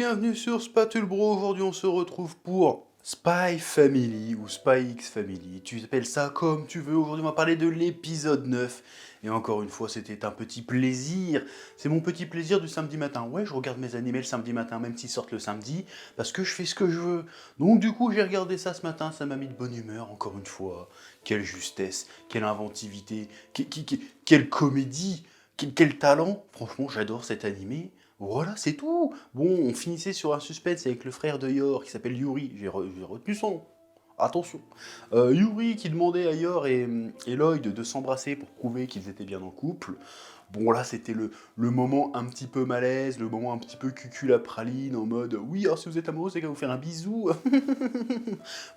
bienvenue sur Spatule Bro. Aujourd'hui, on se retrouve pour Spy Family ou Spy X Family. Tu appelles ça comme tu veux. Aujourd'hui, on va parler de l'épisode 9. Et encore une fois, c'était un petit plaisir. C'est mon petit plaisir du samedi matin. Ouais, je regarde mes animés le samedi matin, même s'ils sortent le samedi, parce que je fais ce que je veux. Donc, du coup, j'ai regardé ça ce matin. Ça m'a mis de bonne humeur, encore une fois. Quelle justesse, quelle inventivité, quelle comédie, quel talent. Franchement, j'adore cet animé. Voilà, c'est tout. Bon, on finissait sur un suspense avec le frère de Yor qui s'appelle Yuri. J'ai retenu son nom. Attention. Yuri qui demandait à Yor et Lloyd de s'embrasser pour prouver qu'ils étaient bien en couple. Bon, là, c'était le moment un petit peu malaise, le moment un petit peu cucul à praline, en mode oui, alors si vous êtes amoureux, c'est qu'à vous faire un bisou.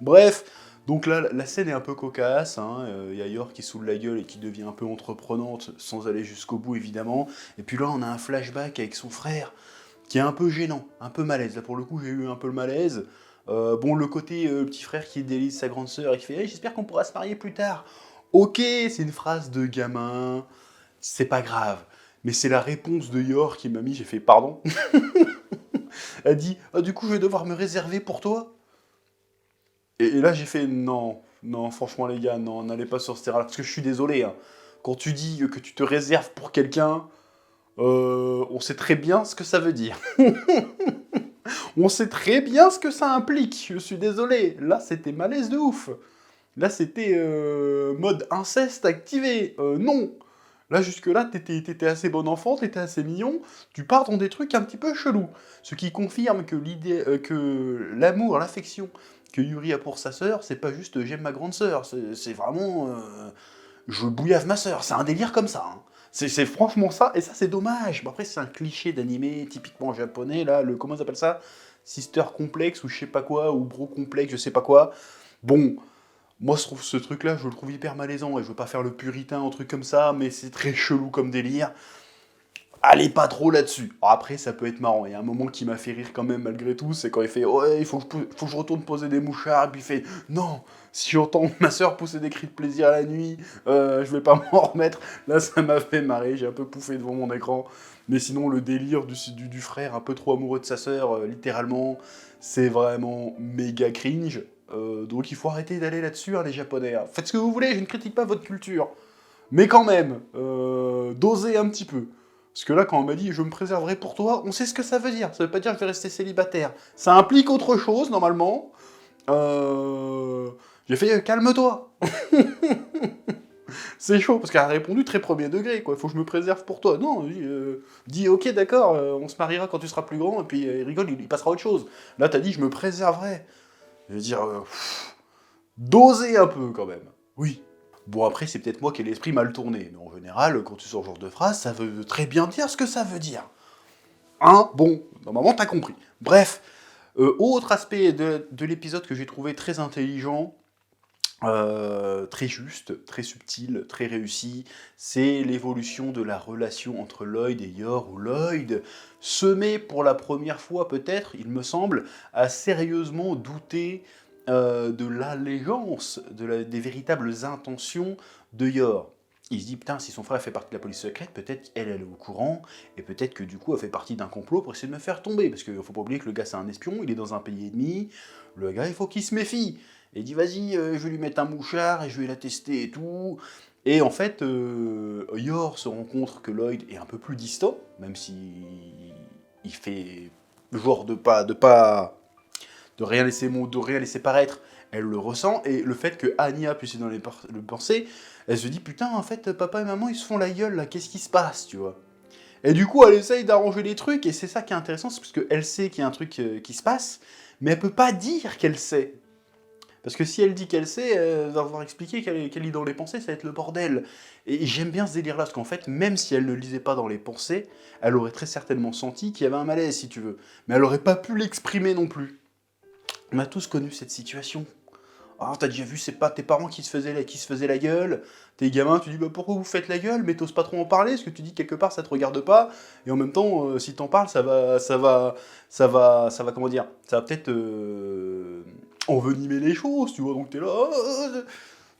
Bref, donc là, la scène est un peu cocasse. Hein. Y a Yor qui saoule la gueule et qui devient un peu entreprenante, sans aller jusqu'au bout, évidemment. Et puis là, on a un flashback avec son frère, qui est un peu gênant, un peu malaise. Là, pour le coup, j'ai eu un peu le malaise. Bon, le côté petit frère qui délice sa grande sœur et qui fait hey, j'espère qu'on pourra se marier plus tard. Ok, c'est une phrase de gamin, c'est pas grave. Mais c'est la réponse de Yor qui m'a mis, j'ai fait pardon. Elle dit ah, du coup, je vais devoir me réserver pour toi. Et là, j'ai fait non, non, franchement, les gars, non, n'allez pas sur ce terrain-là. Parce que je suis désolé, hein. Quand tu dis que tu te réserves pour quelqu'un, on sait très bien ce que ça veut dire. On sait très bien ce que ça implique. Je suis désolé. Là, c'était malaise de ouf. Là, c'était mode inceste activé. Non. Là, jusque-là, t'étais assez bon enfant, t'étais assez mignon. Tu pars dans des trucs un petit peu chelous. Ce qui confirme que l'idée, que l'amour, l'affection que Yuri a pour sa sœur, c'est pas juste j'aime ma grande sœur. C'est vraiment je bouillave ma sœur. C'est un délire comme ça. Hein. C'est franchement ça, et ça c'est dommage. Bon, après c'est un cliché d'animé typiquement japonais, là, le comment on appelle ça, sister complexe ou je sais pas quoi, ou bro complexe, je sais pas quoi. Bon, moi je trouve ce truc-là, je le trouve hyper malaisant, et je veux pas faire le puritain, un truc comme ça, mais c'est très chelou comme délire. Allez pas trop là-dessus. Alors après, ça peut être marrant. Il y a un moment qui m'a fait rire quand même malgré tout, c'est quand il fait ouais, faut que je retourne poser des mouchards, et puis il fait non, si j'entends ma soeur pousser des cris de plaisir la nuit, je vais pas m'en remettre. Là, ça m'a fait marrer, j'ai un peu pouffé devant mon écran. Mais sinon, le délire du frère un peu trop amoureux de sa sœur, littéralement, c'est vraiment méga cringe. Donc il faut arrêter d'aller là-dessus, hein, les Japonais. Hein. Faites ce que vous voulez, je ne critique pas votre culture. Mais quand même, dosez un petit peu. Parce que là, quand on m'a dit je me préserverai pour toi, on sait ce que ça veut dire. Ça veut pas dire que je vais rester célibataire. Ça implique autre chose, normalement. J'ai fait calme-toi. C'est chaud, parce qu'elle a répondu très premier degré, quoi. Faut que je me préserve pour toi. Non, dis ok, d'accord, on se mariera quand tu seras plus grand, et puis il rigole, il passera à autre chose. Là, t'as dit je me préserverai. Je veux dire, dosez un peu quand même. Oui. Bon, après, c'est peut-être moi qui ai l'esprit mal tourné, mais en général, quand tu sors ce genre de phrase, ça veut très bien dire ce que ça veut dire. Hein? Bon, normalement, t'as compris. Bref, autre aspect de l'épisode que j'ai trouvé très intelligent, très juste, très subtil, très réussi, c'est l'évolution de la relation entre Lloyd et Yor, où Lloyd se met pour la première fois, peut-être, il me semble, à sérieusement douter de l'allégeance, des véritables intentions de Yor. Il se dit, putain, si son frère fait partie de la police secrète, peut-être qu'elle, elle est au courant, et peut-être que du coup, elle fait partie d'un complot pour essayer de me faire tomber, parce qu'il faut pas oublier que le gars, c'est un espion, il est dans un pays ennemi, le gars, il faut qu'il se méfie. Et il dit, vas-y, je vais lui mettre un mouchard, et je vais la tester et tout. Et en fait, Yor se rend compte que Lloyd est un peu plus distant, même si il fait genre de rien laisser paraître, elle le ressent, et le fait que Anya puisse dans le penser, elle se dit putain en fait papa et maman ils se font la gueule là, qu'est-ce qui se passe, tu vois. Et du coup elle essaye d'arranger les trucs, et c'est ça qui est intéressant, c'est parce qu'elle sait qu'il y a un truc qui se passe, mais elle peut pas dire qu'elle sait. Parce que si elle dit qu'elle sait, elle va devoir expliquer qu'elle lit dans les pensées, ça va être le bordel. Et j'aime bien ce délire-là, parce qu'en fait, même si elle ne lisait pas dans les pensées, elle aurait très certainement senti qu'il y avait un malaise, si tu veux. Mais elle aurait pas pu l'exprimer non plus. On a tous connu cette situation. Ah, t'as déjà vu, c'est pas tes parents qui se faisaient la gueule. T'es gamin, tu dis bah pourquoi vous faites la gueule, mais t'oses pas trop en parler, parce que tu dis quelque part ça te regarde pas. Et en même temps, si t'en parles, ça va comment dire, ça va peut-être envenimer les choses, tu vois. Donc t'es là,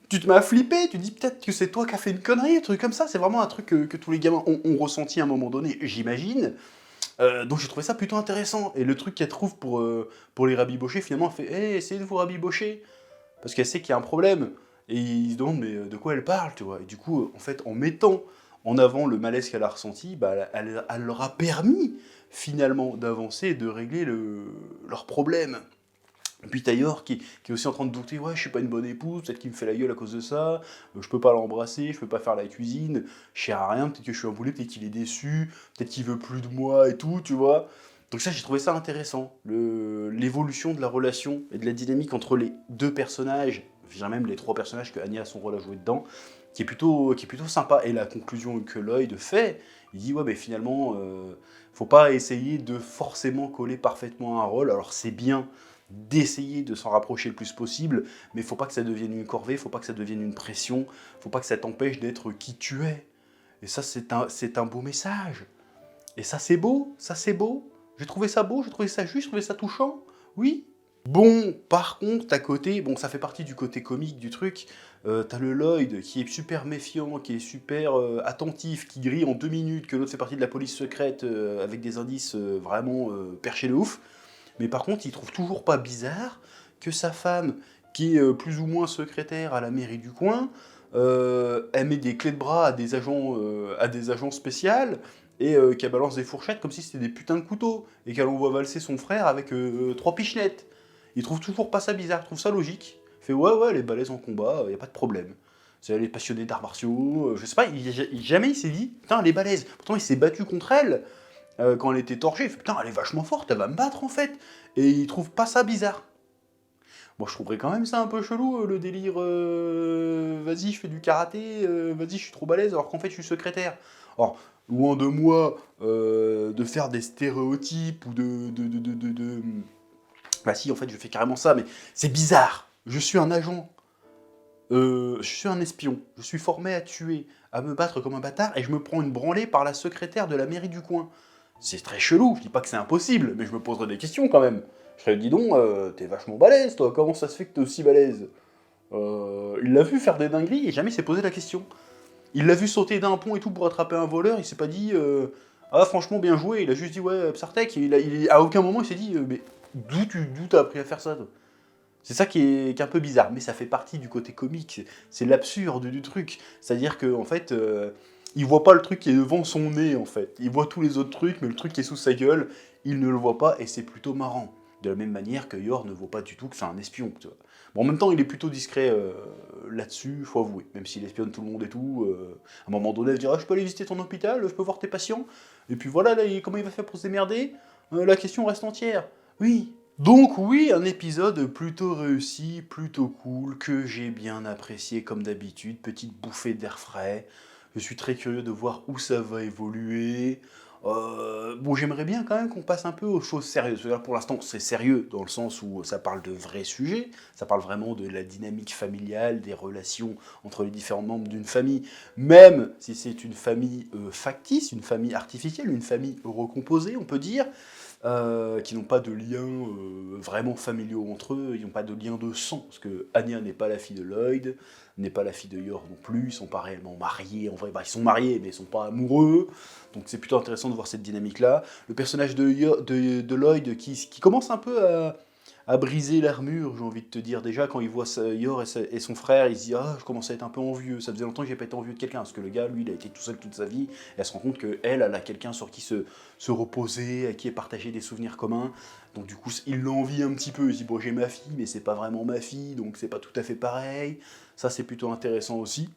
tu te mets à flipper, tu dis peut-être que c'est toi qui as fait une connerie, un truc comme ça. C'est vraiment un truc que tous les gamins ont ressenti à un moment donné, j'imagine. Donc j'ai trouvé ça plutôt intéressant. Et le truc qu'elle trouve pour les rabibocher, finalement, elle fait hey, essayez de vous rabibocher. Parce qu'elle sait qu'il y a un problème. Et il se demande mais de quoi elle parle, tu vois. Et du coup, en fait, en mettant en avant le malaise qu'elle a ressenti, bah, elle leur a permis finalement d'avancer et de régler leur problème. Et puis Taylor qui est aussi en train de douter, ouais, je suis pas une bonne épouse, peut-être qu'il me fait la gueule à cause de ça, je peux pas l'embrasser, je peux pas faire la cuisine, je sers à rien, peut-être que je suis un boulet, peut-être qu'il est déçu, peut-être qu'il veut plus de moi et tout, tu vois. Donc ça, j'ai trouvé ça intéressant, l'évolution de la relation et de la dynamique entre les deux personnages, je dirais même les trois personnages que Anya a son rôle à jouer dedans, qui est plutôt sympa. Et la conclusion que Lloyd fait, il dit, ouais, mais finalement, faut pas essayer de forcément coller parfaitement à un rôle, alors c'est bien d'essayer de s'en rapprocher le plus possible, mais il faut pas que ça devienne une corvée, faut pas que ça devienne une pression, faut pas que ça t'empêche d'être qui tu es. Et ça, c'est un beau message. Et ça, c'est beau, ça, c'est beau. J'ai trouvé ça beau, j'ai trouvé ça juste, j'ai trouvé ça touchant. Oui. Bon, par contre, à côté, bon, ça fait partie du côté comique du truc. T'as le Lloyd qui est super méfiant, qui est super attentif, qui grille en 2 minutes, que l'autre fait partie de la police secrète avec des indices vraiment perchés de ouf. Mais par contre, il trouve toujours pas bizarre que sa femme, qui est plus ou moins secrétaire à la mairie du coin, elle met des clés de bras à des agents spéciaux et qu'elle balance des fourchettes comme si c'était des putains de couteaux et qu'elle envoie valser son frère avec 3 pichenettes. Il trouve toujours pas ça bizarre, il trouve ça logique. Il fait ouais, elle est balèze en combat, y a pas de problème. Elle est passionnée d'arts martiaux, je sais pas, jamais il s'est dit, putain, elle est balèze. Pourtant, il s'est battu contre elle quand elle était torchée, il fait putain, elle est vachement forte, elle va me battre en fait. Et il trouve pas ça bizarre. Moi, je trouverais quand même ça un peu chelou, le délire vas-y, je fais du karaté, vas-y, je suis trop balèze, alors qu'en fait, je suis secrétaire. Alors, loin de moi de faire des stéréotypes ou bah si, en fait, je fais carrément ça, mais c'est bizarre. Je suis un agent, je suis un espion, je suis formé à tuer, à me battre comme un bâtard, et je me prends une branlée par la secrétaire de la mairie du coin. C'est très chelou, je dis pas que c'est impossible, mais je me poserai des questions quand même. Je serais dis donc, t'es vachement balèze toi, comment ça se fait que t'es aussi balèze Il l'a vu faire des dingueries et jamais s'est posé la question. Il l'a vu sauter d'un pont et tout pour attraper un voleur, il s'est pas dit ah franchement bien joué, il a juste dit ouais Psartek, à aucun moment il s'est dit mais d'où t'as appris à faire ça toi. C'est ça qui est un peu bizarre, mais ça fait partie du côté comique, c'est l'absurde du truc. C'est-à-dire qu'en en fait, il voit pas le truc qui est devant son nez, en fait. Il voit tous les autres trucs, mais le truc qui est sous sa gueule, il ne le voit pas, et c'est plutôt marrant. De la même manière que Yor ne voit pas du tout que c'est un espion, tu vois. Bon, en même temps, il est plutôt discret là-dessus, faut avouer. Même s'il espionne tout le monde et tout, à un moment donné, il dira « Je peux aller visiter ton hôpital, je peux voir tes patients ?» Et puis voilà, là, comment il va faire pour se démerder La question reste entière. Oui, donc oui, un épisode plutôt réussi, plutôt cool, que j'ai bien apprécié comme d'habitude, petite bouffée d'air frais. Je suis très curieux de voir où ça va évoluer. Bon, j'aimerais bien quand même qu'on passe un peu aux choses sérieuses. C'est-à-dire, pour l'instant, c'est sérieux dans le sens où ça parle de vrais sujets. Ça parle vraiment de la dynamique familiale, des relations entre les différents membres d'une famille. Même si c'est une famille factice, une famille artificielle, une famille recomposée, on peut dire. Qui n'ont pas de liens vraiment familiaux entre eux, ils n'ont pas de lien de sang, parce que Anya n'est pas la fille de Lloyd, n'est pas la fille de Yor non plus, ils sont pas réellement mariés, en vrai, bah, ils sont mariés, mais ils sont pas amoureux, donc c'est plutôt intéressant de voir cette dynamique-là. Le personnage de Lloyd qui commence un peu à briser l'armure, j'ai envie de te dire. Déjà, quand il voit Yor et son frère, il se dit « Ah, je commence à être un peu envieux. Ça faisait longtemps que j'ai pas été envieux de quelqu'un. » Parce que le gars, lui, il a été tout seul toute sa vie. Et elle se rend compte qu'elle, elle a quelqu'un sur qui se reposer, à qui est partagé des souvenirs communs. Donc du coup, il l'envie un petit peu. Il se dit « Bon, j'ai ma fille, mais c'est pas vraiment ma fille, donc c'est pas tout à fait pareil. » Ça, c'est plutôt intéressant aussi.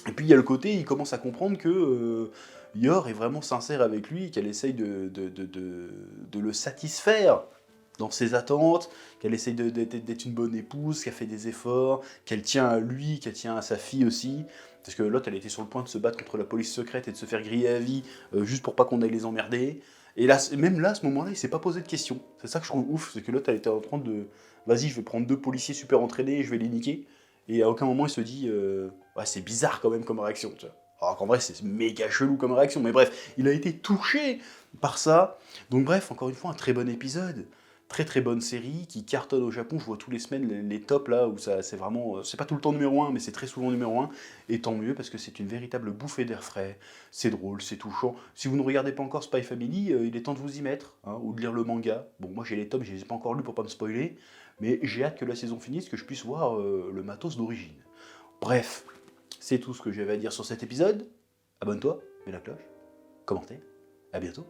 Et puis, il y a le côté, il commence à comprendre que Yor est vraiment sincère avec lui, qu'elle essaye de le satisfaire dans ses attentes, qu'elle essaye d'être une bonne épouse, qu'elle fait des efforts, qu'elle tient à lui, qu'elle tient à sa fille aussi. Parce que l'autre, elle était sur le point de se battre contre la police secrète et de se faire griller à vie, juste pour pas qu'on aille les emmerder. Et là, même là, à ce moment-là, il s'est pas posé de questions. C'est ça que je trouve ouf, c'est que l'autre, elle était en train de... Vas-y, je vais prendre 2 policiers super entraînés et je vais les niquer. Et à aucun moment, il se dit... Ouais, c'est bizarre quand même comme réaction, tu vois. Alors qu'en vrai, c'est méga chelou comme réaction. Mais bref, il a été touché par ça. Donc bref, encore une fois, un très bon épisode. Très très bonne série qui cartonne au Japon. Je vois tous les semaines les tops là où ça c'est vraiment c'est pas tout le temps numéro un mais c'est très souvent numéro un et tant mieux parce que c'est une véritable bouffée d'air frais. C'est drôle, c'est touchant. Si vous ne regardez pas encore Spy Family, il est temps de vous y mettre hein, ou de lire le manga. Bon moi j'ai les tomes, je les ai pas encore lus pour pas me spoiler, mais j'ai hâte que la saison finisse que je puisse voir le matos d'origine. Bref, c'est tout ce que j'avais à dire sur cet épisode. Abonne-toi, mets la cloche, commentez. À bientôt.